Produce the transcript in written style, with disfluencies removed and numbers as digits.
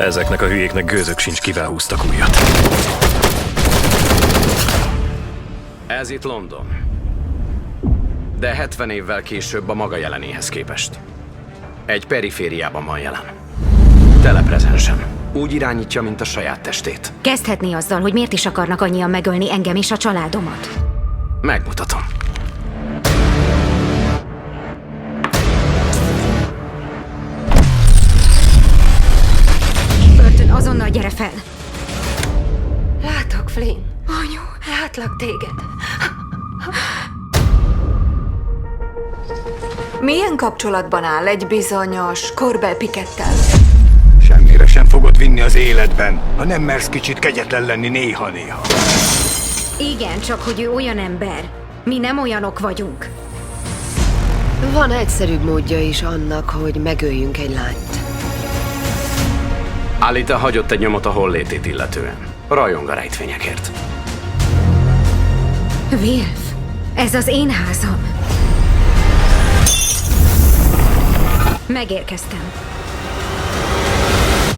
Ezeknek a hülyéknek gőzök sincs, kivel húztak újat. Ez itt London. De 70 évvel később a maga jelenéhez képest. Egy perifériában van jelen. Teleprezensen. Úgy irányítja, mint a saját testét. Kezdhetné azzal, hogy miért is akarnak annyian megölni engem és a családomat. Megmutatom. Burton, azonnal gyere fel! Látok, Flynn. Anyu! Látlak téged. Milyen kapcsolatban áll egy bizonyos Corbell Pickettel? Semmire sem fogod vinni az életben, ha nem mersz kicsit kegyetlen lenni néha-néha. Igen, csak hogy ő olyan ember. Mi nem olyanok vagyunk. Van egyszerűbb módja is annak, hogy megöljünk egy lányt. Alita hagyott egy nyomot a hollétét illetően. Rajong a rejtvényekért. Wilf, ez az én házam. Megérkeztem.